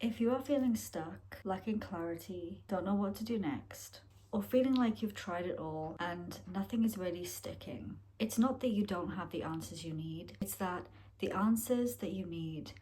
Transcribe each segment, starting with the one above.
If you are feeling stuck, lacking clarity, don't know what to do next, or feeling like you've tried it all and nothing is really sticking, it's not that you don't have the answers you need, it's that the answers that you need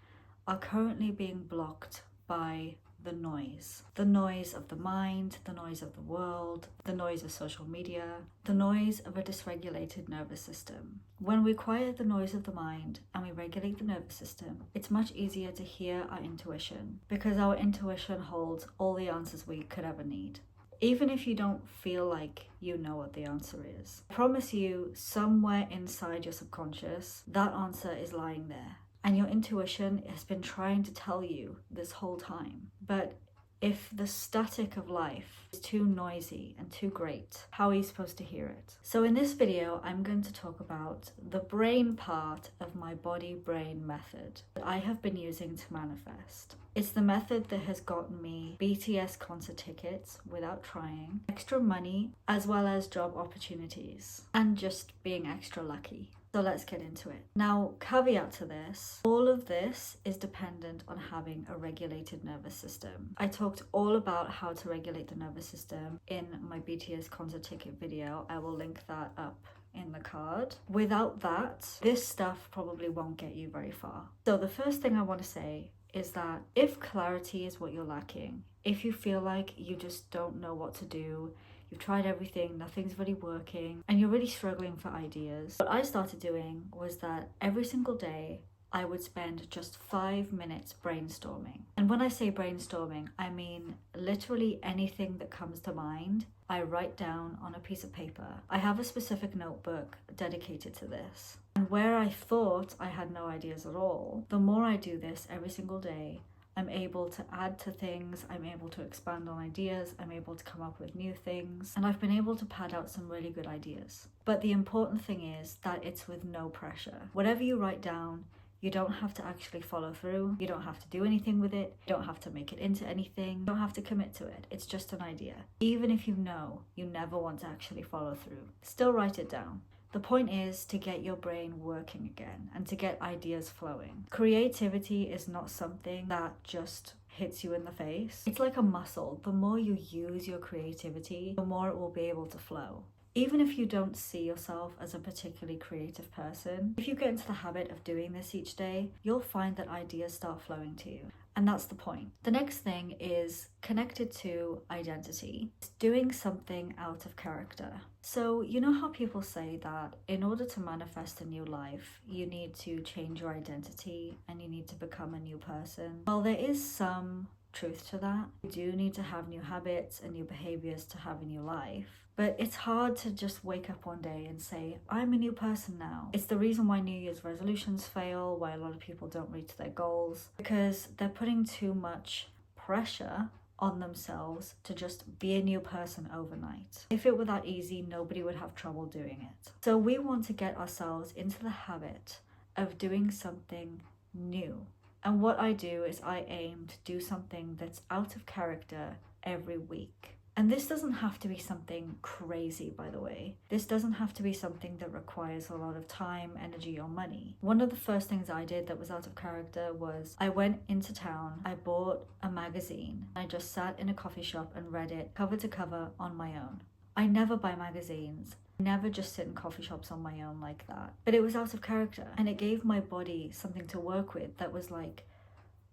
are currently being blocked by the noise. The noise of the mind, the noise of the world, the noise of social media, the noise of a dysregulated nervous system. When we quiet the noise of the mind and we regulate the nervous system, it's much easier to hear our intuition, because our intuition holds all the answers we could ever need. Even if you don't feel like you know what the answer is, I promise you, somewhere inside your subconscious, that answer is lying there. And your intuition has been trying to tell you this whole time. But if the static of life is too noisy and too great, how are you supposed to hear it? So in this video, I'm going to talk about the brain part of my body-brain method that I have been using to manifest. It's the method that has gotten me BTS concert tickets without trying, extra money, as well as job opportunities, and just being extra lucky. So let's get into it. Now, caveat to this, all of this is dependent on having a regulated nervous system. I talked all about how to regulate the nervous system in my BTS concert ticket video. I will link that up in the card. Without that, this stuff probably won't get you very far. So the first thing I want to say is that if clarity is what you're lacking, if you feel like you just don't know what to do, you've tried everything, nothing's really working, and you're really struggling for ideas, what I started doing was that every single day I would spend just 5 minutes brainstorming. And when I say brainstorming, I mean literally anything that comes to mind, I write down on a piece of paper. I have a specific notebook dedicated to this. And where I thought I had no ideas at all, the more I do this every single day, I'm able to add to things, I'm able to expand on ideas, I'm able to come up with new things, and I've been able to pad out some really good ideas. But the important thing is that it's with no pressure. Whatever you write down, you don't have to actually follow through, you don't have to do anything with it, you don't have to make it into anything, you don't have to commit to it, it's just an idea. Even if you know you never want to actually follow through, still write it down. The point is to get your brain working again and to get ideas flowing. Creativity is not something that just hits you in the face. It's like a muscle. The more you use your creativity, the more it will be able to flow. Even if you don't see yourself as a particularly creative person, if you get into the habit of doing this each day, you'll find that ideas start flowing to you. And that's the point. The next thing is connected to identity. It's doing something out of character. So you know how people say that in order to manifest a new life, you need to change your identity and you need to become a new person? Well, there is some truth to that. You do need to have new habits and new behaviors to have a new life. But it's hard to just wake up one day and say, I'm a new person now. It's the reason why New Year's resolutions fail, why a lot of people don't reach their goals, because they're putting too much pressure on themselves to just be a new person overnight. If it were that easy, nobody would have trouble doing it. So we want to get ourselves into the habit of doing something new. And what I do is I aim to do something that's out of character every week. And this doesn't have to be something crazy, by the way. This doesn't have to be something that requires a lot of time, energy, or money. One of the first things I did that was out of character was I went into town, I bought a magazine, I just sat in a coffee shop and read it cover to cover on my own. I never buy magazines. Never just sit in coffee shops on my own like that. But it was out of character, and it gave my body something to work with that was like,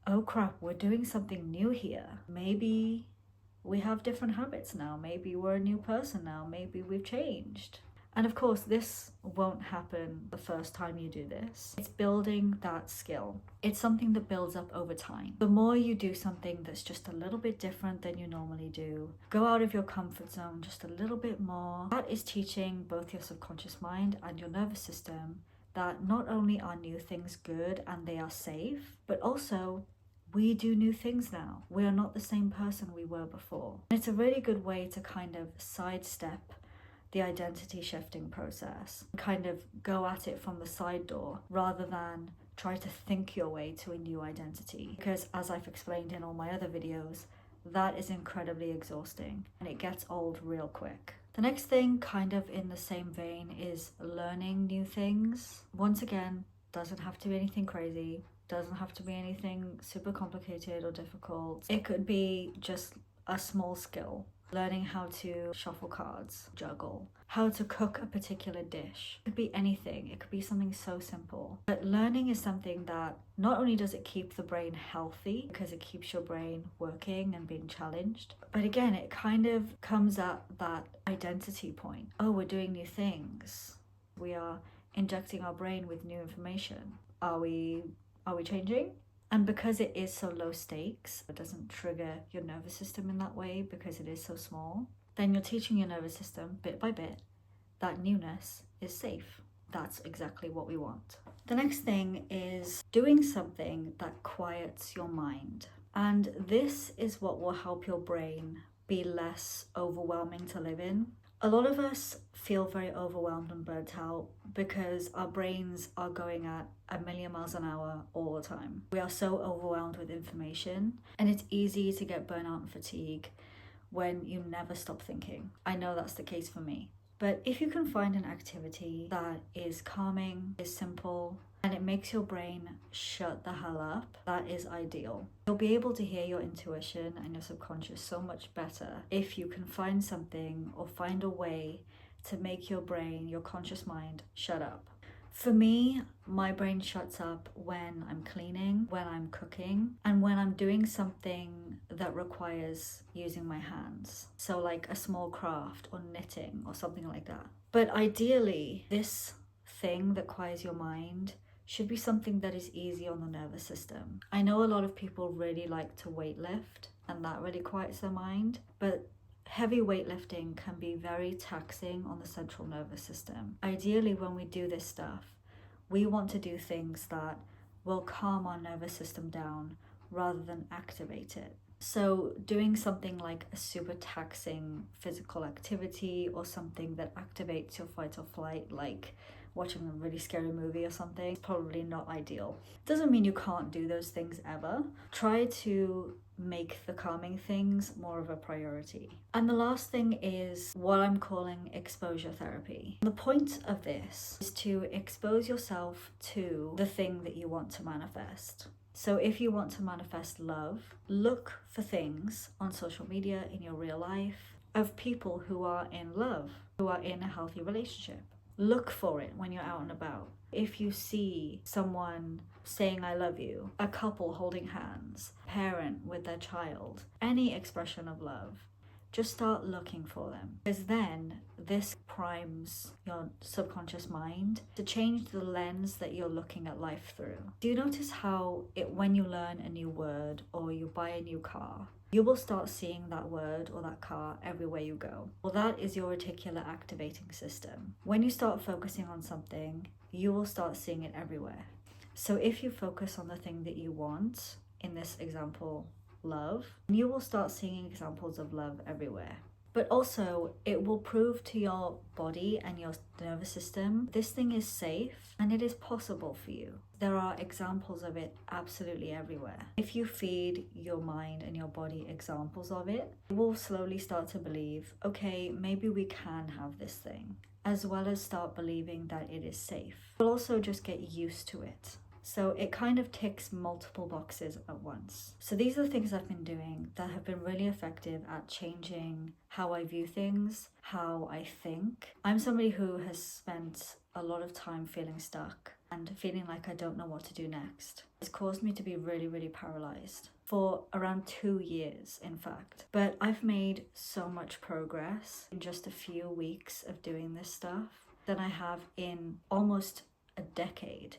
oh crap, we're doing something new here. Maybe we have different habits now. Maybe we're a new person now. Maybe we've changed. And of course, this won't happen the first time you do this. It's building that skill. It's something that builds up over time. The more you do something that's just a little bit different than you normally do, go out of your comfort zone just a little bit more, that is teaching both your subconscious mind and your nervous system that not only are new things good and they are safe, but also we do new things now. We are not the same person we were before. And it's a really good way to kind of sidestep the identity shifting process, kind of go at it from the side door rather than try to think your way to a new identity. Because as I've explained in all my other videos, that is incredibly exhausting and it gets old real quick. The next thing, kind of in the same vein, is learning new things. Once again, doesn't have to be anything crazy. Doesn't have to be anything super complicated or difficult. It could be just a small skill. Learning how to shuffle cards, juggle, how to cook a particular dish. It could be anything. It could be something so simple. But learning is something that not only does it keep the brain healthy, because it keeps your brain working and being challenged, but again, it kind of comes at that identity point. Oh, we're doing new things. We are injecting our brain with new information. Are we changing? And because it is so low stakes, it doesn't trigger your nervous system in that way because it is so small, then you're teaching your nervous system bit by bit that newness is safe. That's exactly what we want. The next thing is doing something that quiets your mind. And this is what will help your brain be less overwhelming to live in. A lot of us feel very overwhelmed and burnt out because our brains are going at 1,000,000 miles an hour all the time. We are so overwhelmed with information, and it's easy to get burnout and fatigue when you never stop thinking. I know that's the case for me. But if you can find an activity that is calming, is simple, and it makes your brain shut the hell up, that is ideal. You'll be able to hear your intuition and your subconscious so much better if you can find something or find a way to make your brain, your conscious mind, shut up. For me, my brain shuts up when I'm cleaning, when I'm cooking, and when I'm doing something that requires using my hands. So like a small craft or knitting or something like that. But ideally, this thing that quiets your mind should be something that is easy on the nervous system. I know a lot of people really like to weightlift, and that really quiets their mind, but heavy weightlifting can be very taxing on the central nervous system. Ideally, when we do this stuff, we want to do things that will calm our nervous system down rather than activate it. So doing something like a super taxing physical activity or something that activates your fight or flight, like watching a really scary movie or something, is probably not ideal. Doesn't mean you can't do those things ever. Try to make the calming things more of a priority. And the last thing is what I'm calling exposure therapy. The point of this is to expose yourself to the thing that you want to manifest. So if you want to manifest love, look for things on social media, in your real life, of people who are in love, who are in a healthy relationship. Look for it when you're out and about. If you see someone saying I love you, a couple holding hands, a parent with their child, any expression of love, just start looking for them. Because then this primes your subconscious mind to change the lens that you're looking at life through. Do you notice how when you learn a new word or you buy a new car, you will start seeing that word or that car everywhere you go? Well, that is your reticular activating system. When you start focusing on something, you will start seeing it everywhere. So if you focus on the thing that you want, in this example, love, you will start seeing examples of love everywhere. But also, it will prove to your body and your nervous system this thing is safe and it is possible for you. There are examples of it absolutely everywhere. If you feed your mind and your body examples of it, you will slowly start to believe, okay, maybe we can have this thing, as well as start believing that it is safe. You'll also just get used to it. So it kind of ticks multiple boxes at once. So these are the things I've been doing that have been really effective at changing how I view things, how I think. I'm somebody who has spent a lot of time feeling stuck and feeling like I don't know what to do next. It's caused me to be really, really paralyzed for around 2 years, in fact. But I've made so much progress in just a few weeks of doing this stuff than I have in almost a decade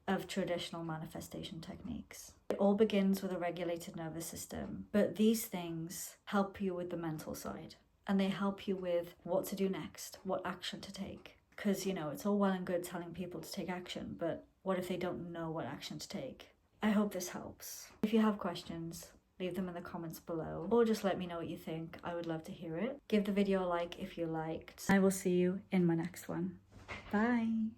of traditional manifestation techniques. It all begins with a regulated nervous system, but these things help you with the mental side, and they help you with what to do next, what action to take. Because, it's all well and good telling people to take action, but what if they don't know what action to take? I hope this helps. If you have questions, leave them in the comments below, or just let me know what you think. I would love to hear it. Give the video a like if you liked. I will see you in my next one. Bye.